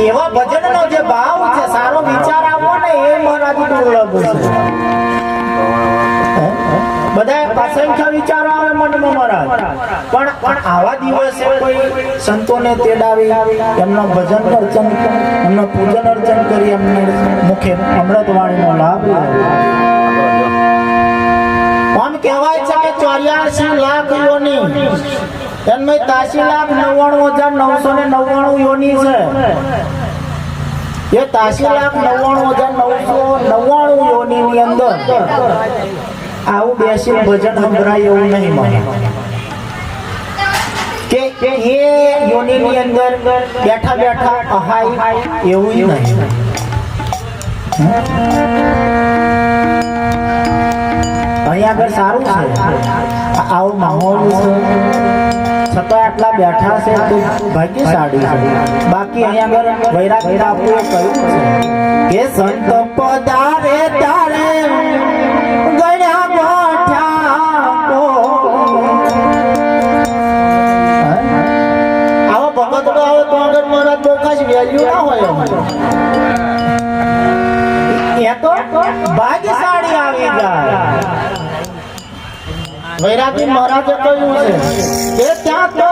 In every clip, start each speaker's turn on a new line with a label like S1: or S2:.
S1: એવા ભજનનો જે ભાવ છે, સારો વિચાર આવો ને, એ મહારાજ દુર્લભ છે. બધા અસંખ્ય વિચારો આવે મનમાં મહારાજ, પણ આવા દિવસે કોઈ સંતોને તેડાવી એમનો ભજન અર્ચન, એમનો પૂજન અર્ચન કરી એમને મુખે અમૃત વાણીનો લાભ આમ કહેવાય છે કે 84 લાખ યોની એમાં 83,99,999 યોની છે. એ 83,99,999 યોની ની અંદર આવું બેસી ભજન સંભળાય એવું નહીં મને કે એ યોની ની અંદર બેઠા બેઠા અહાય એવું નહીં. અહીંયા આગળ સારું છે, આવો માહોલ છે, છતાં આટલા બેઠા છે તો ભાગ્યશાળી છે. બાકી અહીંયા આગળ વૈરાગ બાપુએ કહ્યું છે કે સંત પધારે તારે ગણ્યા ગોઠા આવો ભગત આવો તો આગળ મારા તો કઈ વેલ્યુ ના હોય. એ તો ભાગ્યશાળી આવી જાય. વૈરાગી મહારાજે કહ્યું છે કે ત્યાં તો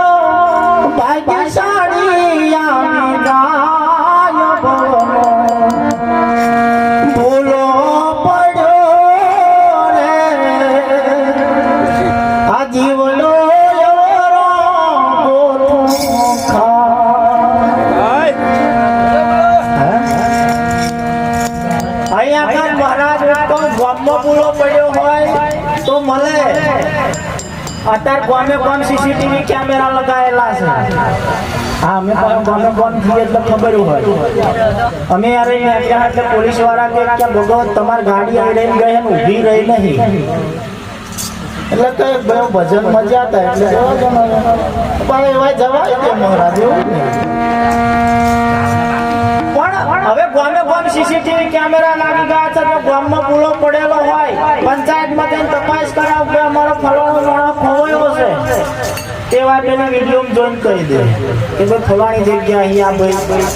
S1: ભાગ્યશાળી આવી જાય. ભૂલો પડ્યો રે આ જીવનો અહીંયા મહારાજ તો ગામમાં ભૂલો પડ્યો હોય તો મળે. અત્યારે ગામે કોણ સીસીટીવી કેમેરા લગાવેલા છે. હા, અમે પણ ગામે કોણ છીએ એટલે ખબર હોય. અમે યાર એટલે પોલીસ વાળા કે ભગવત તમારી ગાડી આવી રહી ગઈ ઊભી રહી નહીં એટલે કઈ ભજન મજા હતા એટલે એવા જવાય કે મહારાજ એવું પણ હવે ગામે ગામ સીસીટીવી કેમેરા લાગી ગયા છે તો ગામમાં ભૂલો પડેલો હોય પંચાયતમાં જઈને તપાસ કરાવ કે અમારો ફલાણો માણસ ખોવાયો છે તેવા પેલા વિડીયો જોઈન કરી દે કે ભાઈ ફલાણી જગ્યા અહીંયા ભાઈ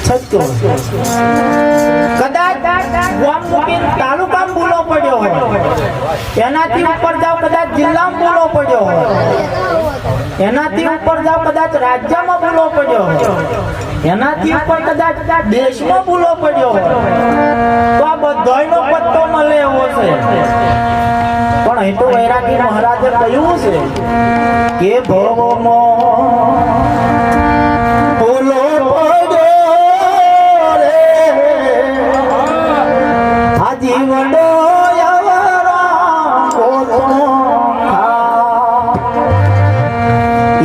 S1: છતો કદાચ ગામ મૂકીને તાલુકામાં ભૂલો પડ્યો હોય એનાથી ઉપર જાવ કદાચ જિલ્લામાં ભૂલો પડ્યો હોય એનાથી ઉપર જાવ કદાચ રાજ્યમાં ભૂલો પડ્યો હોય એનાથી ઉપર કદાચ દેશમાં ભૂલો પડ્યો હોય તો આ બધાયનો પત્તો મળે એવો છે. પણ અહીં તો વૈરાગી મહારાજે કહ્યું છે કે ભવમાં ભૂલો પડ્યો રે આ જીવનો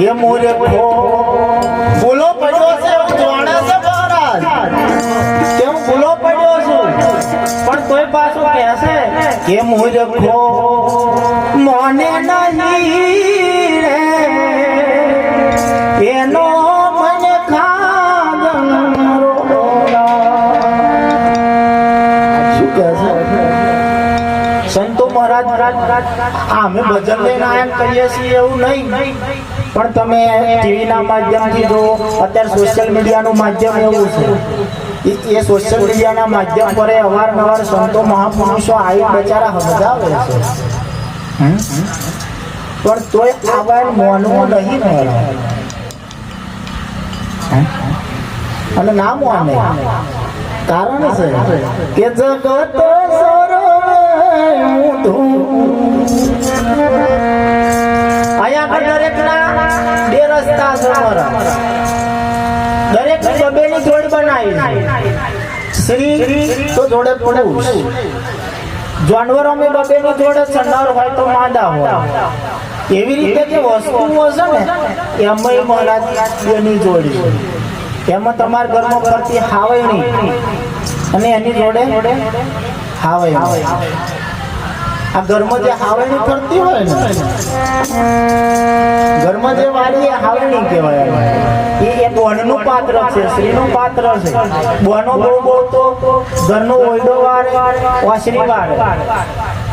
S1: એ મૂર્ખો ભૂલો પડ્યો છે જાણે છે મહારાજ કેમ ભૂલો પડ્યો છું પણ તોય પાછું કહેશે કે મૂર્ખો મોને નહીં રે એનો મને ખાગન શું કહે છે સંતો મહારાજ. અમે ભજન લઈને આયન કરીએ છીએ એવું નહીં પણ તમે ટીવીના માધ્યમથી જો અત્યારે સોશિયલ મીડિયાનું માધ્યમ એવું છે એ સોશિયલ મીડિયાના માધ્યમ પર અવારનવાર સંતો મહાપુરુષો આવી બચારા સમજાવે છે પણ તોય આવા મોનવું નહીં મળે અને ના મોને કારણ છે કે જગત અહીંયા દરેકના બે રસ્તા છે. દરેક બબેની જોડ બનાવી શ્રી તો જોડે પુરુષ જાનવરો में બબેની જોડે સન્નાર હોય તો માદા હોય એવી રીતે જે વસ્તુઓ છે ને એમાં મહારાજ બેની જોડી એમાં તમારા ઘરમાં ફરતી હાવણી અને એની જોડે હાવણી આ ઘરમાં જે હાવણી ફરતી હોય ને ઘરમાં જે વાળી હાવણી કહેવાય એ બોનનું પાત્ર છે શ્રીનું પાત્ર છે. બોનો બહુ તો ઘરનો ઓયડો વારે વાસરી વારે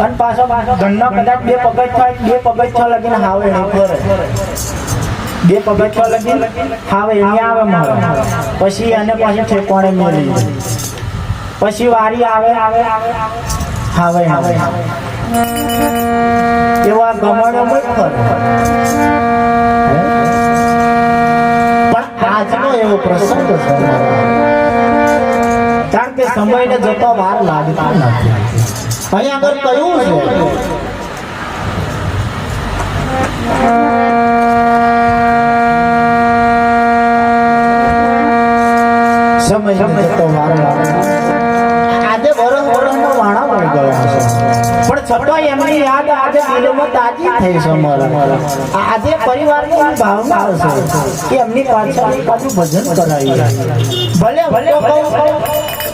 S1: અને પાછો ઘરના કદાચ બે પગથિયા લગીને હાવણી ફરે બે પગથિયા લગી હવે એની આવે મારે પછી એને પાછી ઠેકોણે મેલી પછી વારી આવે હવે એવા ગમણો મત કર પણ આજનો એવો પ્રસંગ છે કારણ કે સમયને જતો વાર લાગતી નથી અહીંયા આગળ કયું છે સમય જતો વાર લાગે આજે વરસનો વાણા મળી ગયા છે પણ છતાં એમની યાદ આજે દિલમાં તાજી થઈ છે અમારા આજે પરિવારની ભાવના હશે કે એમની પાછળ ભજન કરાવી ભલે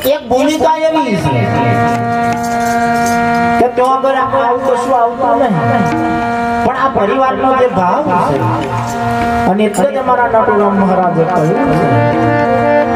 S1: એક ભૂમિકા એવી છે કે તો અગર આવું કશું આવતું નહીં પણ આ પરિવારનો જે ભાવ છે અને એટલે જ અમારા નટુરામ મહારાજે કહ્યું છે